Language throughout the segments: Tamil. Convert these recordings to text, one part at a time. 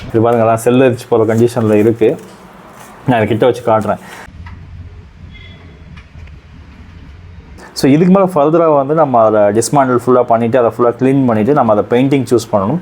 இது பாருங்களா, செல் அரிச்சு போகிற கண்டிஷனில் இருக்குது. நான் கிட்ட வச்சு காட்டுறேன். ஸோ இதுக்கு மேலே ஃபர்தராக வந்து நம்ம அதை டிஸ்மாண்டில் ஃபுல்லாக பண்ணிவிட்டு அதை ஃபுல்லாக க்ளீன் பண்ணிவிட்டு நம்ம அதை பெயிண்டிங் சூஸ் பண்ணணும்.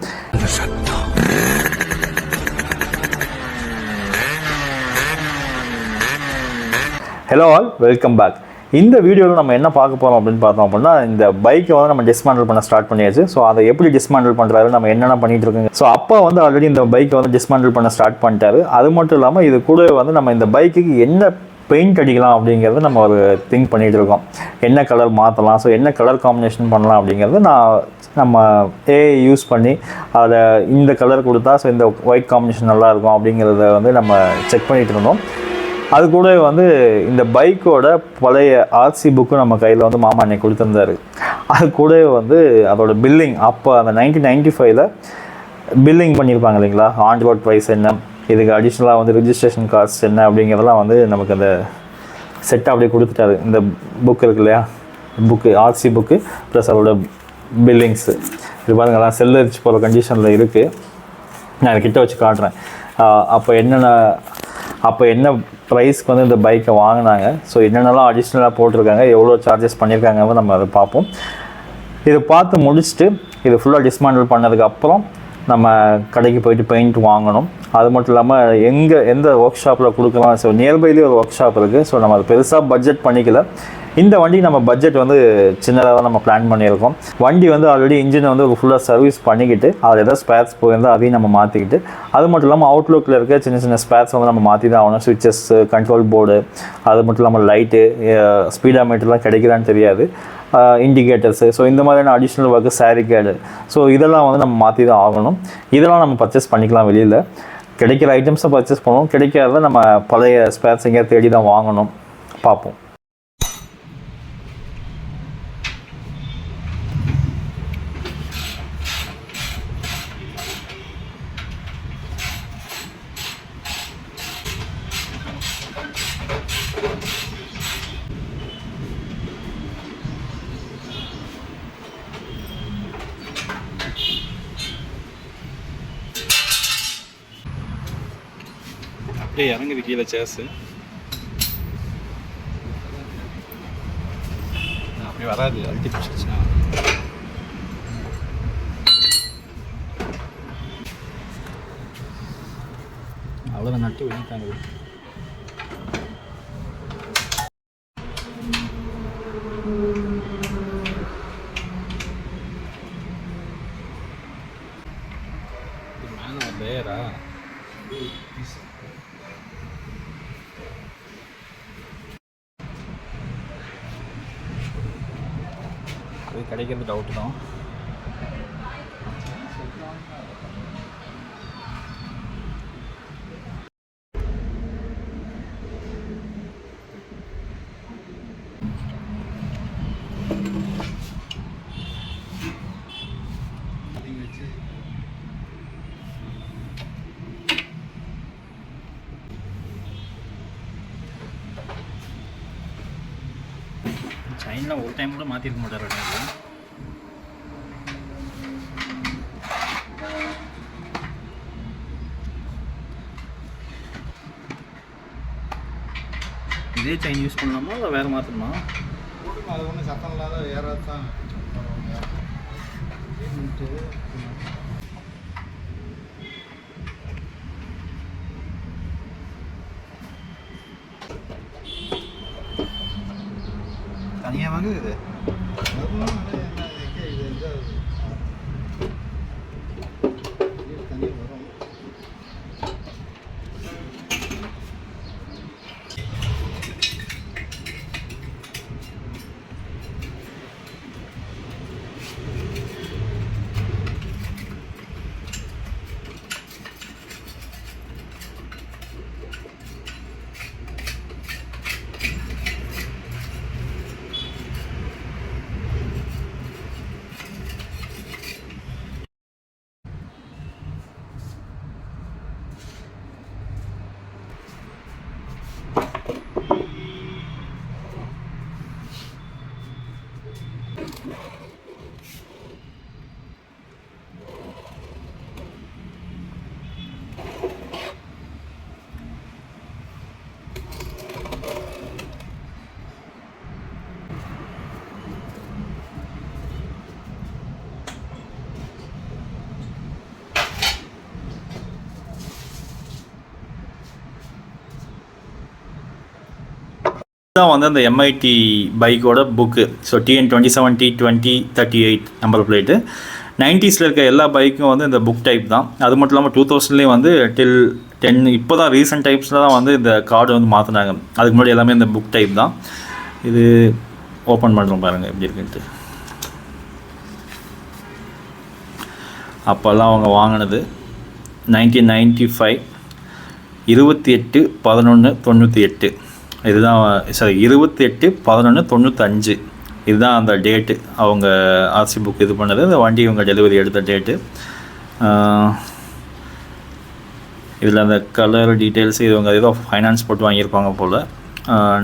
Hello all, welcome back. இந்த வீடியோவில் நம்ம என்ன பார்க்க போகிறோம் அப்படின்னு பார்த்தோம் அப்படின்னா, இந்த பைக்கை வந்து நம்ம டிஸ்மாண்டில் பண்ண ஸ்டார்ட் பண்ணியாச்சு. ஸோ அதை எப்படி டிஸ்மாண்டில் பண்ணுறாரு, நம்ம என்னென்ன பண்ணிட்டு இருக்கோங்க. ஸோ அப்பா வந்து ஆல்ரெடி இந்த பைக்கை வந்து டிஸ்மாண்டில் பண்ண ஸ்டார்ட் பண்ணிட்டாரு. அது மட்டும் இல்லாமல் இது கூட வந்து நம்ம இந்த பைக்குக்கு என்ன பெயிண்ட் அடிக்கலாம் அப்படிங்கிறத நம்ம ஒரு திங்க் பண்ணிகிட்டு இருக்கோம். என்ன கலர் மாற்றலாம், ஸோ என்ன கலர் காம்பினேஷன் பண்ணலாம் அப்படிங்கிறது நம்ம ஏஐ யூஸ் பண்ணி அதை இந்த கலர் கொடுத்தா ஸோ இந்த ஒயிட் காம்பினேஷன் நல்லாயிருக்கும் அப்படிங்கிறத வந்து நம்ம செக் பண்ணிகிட்டு இருந்தோம். அது கூட வந்து இந்த பைக்கோட பழைய ஆர்சி புக்கு நம்ம கையில் வந்து மாமா அன்னைக்கு கொடுத்துருந்தாரு. அது கூட வந்து அதோட பில்லிங் அப்போ அந்த 1995 பில்லிங் பண்ணியிருப்பாங்க இல்லைங்களா, ஆன் ரோட் ப்ரைஸ் என்ன, இதுக்கு அடிஷ்னலாக வந்து ரிஜிஸ்ட்ரேஷன் காஸ்ட் என்ன அப்படிங்கிறதெல்லாம் வந்து நமக்கு அந்த செட்டை அப்படியே கொடுத்துட்டாரு. இந்த புக் இருக்கு இல்லையா, புக்கு ஆர்சி புக்கு ப்ளஸ் அதோட பில்லிங்ஸு. இது பாருங்களா, செல் அரிச்சு போகிற கண்டிஷனில் இருக்குது. நான் கிட்ட வச்சு காட்டுறேன். அப்போ என்ன ப்ரைஸ்க்கு வந்து இந்த பைக்கை வாங்கினாங்க, ஸோ என்னென்னலாம் அடிஷ்னலாக போட்டிருக்காங்க, எவ்வளோ சார்ஜஸ் பண்ணியிருக்காங்க நம்ம அதை பார்ப்போம். இதை பார்த்து முடிச்சுட்டு இது ஃபுல்லாக டிஸ்மாண்டில் பண்ணதுக்கப்புறம் நம்ம கடைக்கு போயிட்டு பெயிண்ட் வாங்கணும். அது மட்டும் இல்லாமல் எந்த ஒர்க் ஷாப்பில் கொடுக்கலாம். ஸோ நியர்பைலேயே ஒரு ஒர்க் ஷாப் இருக்குது. ஸோ நம்ம அது பெருசாக பட்ஜெட் பண்ணிக்கல. இந்த வண்டி நம்ம பட்ஜெட் வந்து சின்னதாக தான் நம்ம பிளான் பண்ணியிருக்கோம். வண்டி வந்து ஆல்ரெடி இன்ஜினை வந்து ஒரு ஃபுல்லாக சர்வீஸ் பண்ணிக்கிட்டு அதில் ஏதாவது ஸ்பேர்ஸ் போயிருந்தால் அதையும் நம்ம மாற்றிக்கிட்டு, அது மட்டும் இல்லாமல் அவுட்லுக்கில் இருக்க சின்ன சின்ன ஸ்பேர்ஸ் வந்து நம்ம மாற்றி தான் ஆகணும். சுவிட்சஸ், கண்ட்ரோல் போர்டு, அது மட்டும் இல்லாமல் லைட்டு, ஸ்பீடாமீட்டர்லாம் கிடைக்குதான்னு தெரியாது, இண்டிகேட்டர்ஸு, ஸோ இந்த மாதிரியான அடிஷ்னல் ஒர்க்கு, சாரி கேடு, ஸோ இதெல்லாம் வந்து நம்ம மாற்றி தான் ஆகணும். இதெல்லாம் நம்ம பர்ச்சேஸ் பண்ணிக்கலாம். வெளியில் கிடைக்கிற ஐட்டம்ஸை பர்ச்சேஸ் பண்ணுவோம், கிடைக்காத நம்ம பழைய ஸ்பேர்ஸ் எங்கேயா தேடி தான் வாங்கணும். பார்ப்போம். அப்படியே இறங்குது கீழே சேஸு, அப்படியே வராது, அழுத்தி பிடிச்சிருச்சுன்னா. அவ்வளோதான், நட்டு வெளியிட்டாங்க. மேலே லேயரா அது கிடைக்கிறது டவுட்டு தான். சைனில் ஒரு டைம் கூட மாற்றிருக்க மாட்டார். இதே செயின் யூஸ் பண்ணலாமா இல்லை வேறு மாற்றணுமா? அது ஒன்றும் சத்தம் இல்லாத ஏறாது தான். தனியாக வாங்குது தான் வந்து அந்த எம்ஐடி பைக்கோட book. So TN27 T2038 number plate. 90s இருக்க எல்லா பைக்கும் வந்து இந்த புக் டைப் தான். அது மட்டும் இல்லாமல் 2000 வந்து டில் 10 இப்போ தான் ரீசெண்ட் டைப்ஸில் தான் வந்து இந்த கார்டு வந்து மாற்றினாங்க. அதுக்கு முன்னாடி எல்லாமே இந்த புக் டைப் தான். இது ஓப்பன் பண்ணுறோம் பாருங்கள் எப்படி இருக்குன்ட்டு. அப்போல்லாம் அவங்க வாங்கினது 1995 28/11/98. இதுதான் சாரி 28/11/95. இதுதான் அந்த டேட்டு அவங்க ஆர்சி புக் இது பண்ணது. அந்த வண்டி இவங்க டெலிவரி எடுத்த டேட்டு. இதில் அந்த கலர் டீட்டெயில்ஸ் இவங்க ஏதோ ஃபைனான்ஸ் போட்டு வாங்கியிருப்பாங்க போல்.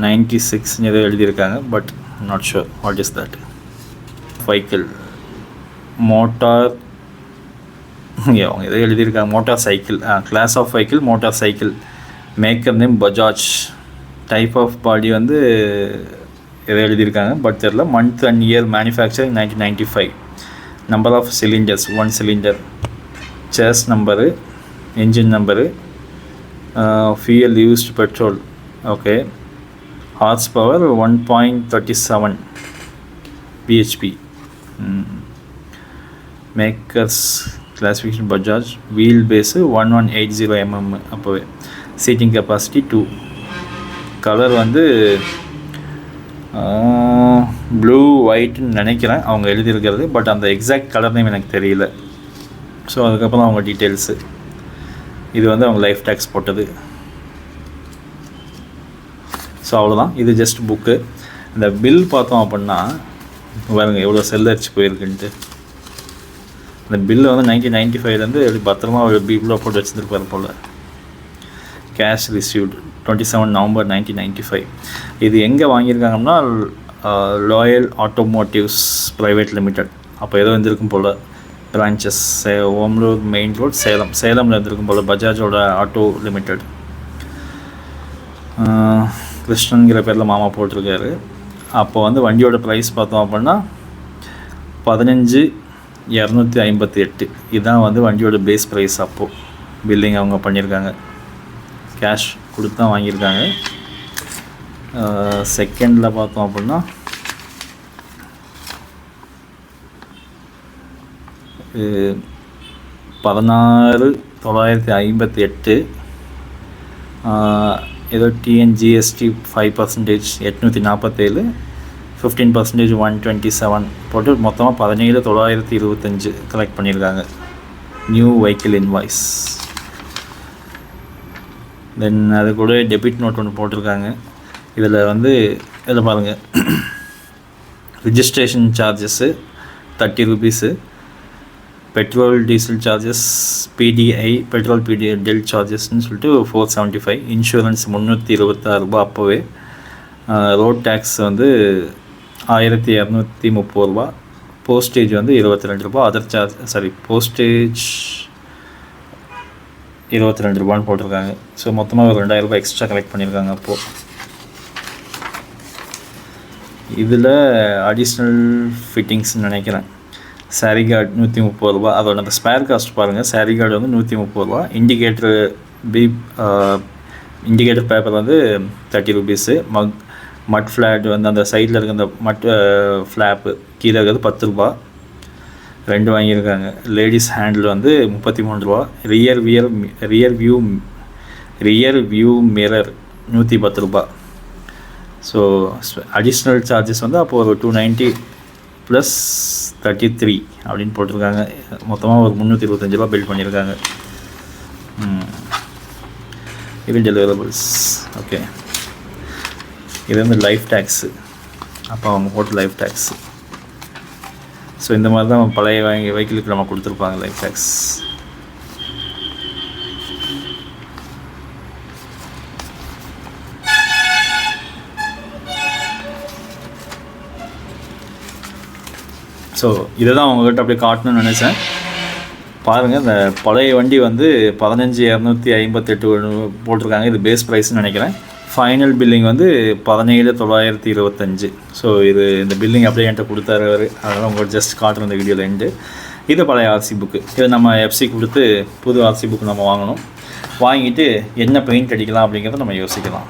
96 ஏதோ எழுதியிருக்காங்க. But not sure what is that. Vehicle motor அவங்க எதோ எழுதியிருக்காங்க. Motorcycle, class of vehicle motorcycle, maker name Bajaj, type of body வந்து எதோ எழுதியிருக்காங்க. பட் தெரியல. Month and year manufacturing 1995. Number of cylinders 1 cylinder, chassis number, engine number, fuel used petrol. Okay. Horsepower 1.37 bhp. Makers classification Bajaj. Wheelbase 1180 mm. அப்போவே சீட்டிங் கெப்பாசிட்டி 2. கலர் வந்து ப்ளூ ஒயிட்னு நினைக்கிறேன் அவங்க எழுதியிருக்கிறது. பட் அந்த எக்ஸாக்ட் கலர் நேம் எனக்கு தெரியல. ஸோ அதுக்கப்புறம் அவங்க டீட்டெயில்ஸு. இது வந்து அவங்க லைஃப் டேக்ஸ் போட்டது. ஸோ அவ்வளோதான். இது ஜஸ்ட் புக்கு. இந்த பில் பார்த்தோம் அப்படின்னா பாருங்க எவ்வளோ செல்லரிச்சு போயிருக்குன்ட்டு. இந்த பில்லு வந்து 1995 பத்திரமா ஒரு பீப்பில் போட்டு வச்சுருந்துருப்பார் போல். Cash received 27 November 1995. இது எங்கே வாங்கியிருக்காங்கன்னா லாயல் ஆட்டோமோட்டிவ்ஸ் ப்ரைவேட் லிமிடெட். அப்போ ஏதோ இருந்திருக்கும் போல் பிரான்ச்சஸ். ஓமலூர் மெயின் ரோட் சேலமில் இருந்திருக்கும் போல் பஜாஜோட ஆட்டோ லிமிடெட். கிருஷ்ணன்கிற பேரில் மாமா போட்டிருக்காரு. அப்போ வந்து வண்டியோட ப்ரைஸ் பார்த்தோம் அப்படின்னா 15,258. இதுதான் வந்து வண்டியோட பேஸ் ப்ரைஸ். அப்போது பில்லிங் அவங்க பண்ணியிருக்காங்க. கேஷ் கொடுத்து தான் வாங்கியிருக்காங்க. செகண்டில் பார்த்தோம் அப்படின்னா 16,958. ஏதோ TNGST 5% 847, 15% 127 போட்டு மொத்தமாக 17,925 கலெக்ட் பண்ணியிருக்காங்க. New vehicle invoice. தென் அது கூட டெபிட் நோட் ஒன்று போட்டிருக்காங்க. இதில் வந்து இதில் பாருங்கள் registration charges 30 rupees, petrol diesel charges PDI petrol PDI டெல் சார்ஜஸ்ன்னு சொல்லிட்டு 475, இன்சூரன்ஸ் 326 ரூபா அப்போவே, ரோட் டேக்ஸ் வந்து 1230 ரூபா, போஸ்டேஜ் வந்து 22 ரூபா, அதர் சார்ஜ் போஸ்டேஜ் 22 ரூபான்னு போட்டிருக்காங்க. ஸோ மொத்தமாக ஒரு 2000 ரூபாய் எக்ஸ்ட்ரா கலெக்ட் பண்ணியிருக்காங்க. அப்போது இதில் அடிஷ்னல் ஃபிட்டிங்ஸ்ன்னு நினைக்கிறேன். சாரி கார்டு 130 ரூபா. அதோட அந்த ஸ்பேர் காஸ்ட் பாருங்கள். சாரி கார்டு வந்து 130 ரூபா. இண்டிகேட்டர் பேப்பர் வந்து 30 ரூபீஸு. மட் ஃப்ளாட் வந்து அந்த சைடில் இருக்க அந்த ஃப்ளாப்பு கீழே இருக்கிறது 10 ரூபா. 2 வாங்கியிருக்காங்க. லேடிஸ் ஹேண்டில் வந்து 33 ரூபா. ரியர் வியூ மிரர் 110 ரூபா. ஸோ அடிஷ்னல் சார்ஜஸ் வந்து அப்போது ஒரு 290 + 33 அப்படின்னு போட்டிருக்காங்க. மொத்தமாக ஒரு 325 ரூபா பில் பண்ணியிருக்காங்க. இது டெலிவரபிள்ஸ். ஓகே. இது வந்து லைஃப் டேக்ஸு. அப்போ அவங்க போட்டு லைஃப் டேக்ஸு. ஸோ இந்த மாதிரி தான் பழைய வெஹிக்கிளுக்கு நம்ம கொடுத்துருப்பாங்க லைஃப் டேக்ஸ். ஸோ இதை தான் அவங்ககிட்ட அப்படியே காட்டணும்னு நினச்சேன். பாருங்கள், இந்த பழைய வண்டி வந்து 15,258 போட்டிருக்காங்க. இது பேஸ் ப்ரைஸ்ன்னு நினைக்கிறேன். ஃபைனல் பில்லிங் வந்து 17,925. ஸோ இந்த பில்லிங் அப்படியே என்கிட்ட கொடுத்தாரு அவர். அதனால் உங்களுக்கு ஜஸ்ட் காட்டுற இந்த வீடியோவில் எண்டு. இது பழைய ஆர்சி புக்கு. இதை நம்ம எஃப்சி கொடுத்து புது ஆர்சி புக்கு நம்ம வாங்கணும். வாங்கிட்டு என்ன பெயிண்ட் அடிக்கலாம் அப்படிங்கிறத நம்ம யோசிக்கலாம்.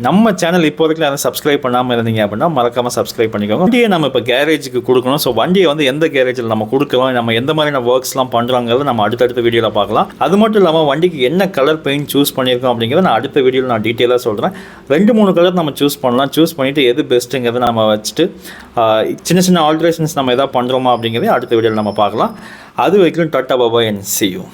நம்ம சேனல் இப்போ வரைக்கும் யாரும் சப்ஸ்கிரைப் பண்ணாமல் இருந்தீங்க அப்படின்னா மறக்காமல் சப்ஸ்கிரைப் பண்ணிக்கோங்க. வண்டியை நம்ம இப்போ கேரேஜுக்கு கொடுக்கணும். ஸோ வண்டியை வந்து எந்த கேரேஜில் நம்ம கொடுக்கலாம், நம்ம எந்த மாதிரியான ஒர்க்ஸ்லாம் பண்ணுறாங்கிறத நம்ம அடுத்தடுத்த வீடியோவில் பார்க்கலாம். அது மட்டும் இல்லாமல் வண்டிக்கு என்ன கலர் பெயிண்ட் சூஸ் பண்ணியிருக்கோம் அப்படிங்கிறத நான் அடுத்த வீடியோவில் நான் டீட்டெயிலாக சொல்கிறேன். 2-3 கலர் நம்ம சூஸ் பண்ணலாம். சூஸ் பண்ணிவிட்டு எது பெஸ்ட்டுங்கிறத நம்ம வச்சுட்டு சின்ன சின்ன ஆல்ட்ரேஷன்ஸ் நம்ம எதாவது பண்ணுறோமா அப்படிங்கிறத அடுத்த வீடியோவில் நம்ம பார்க்கலாம். அது வரைக்கும் tata bye and see you.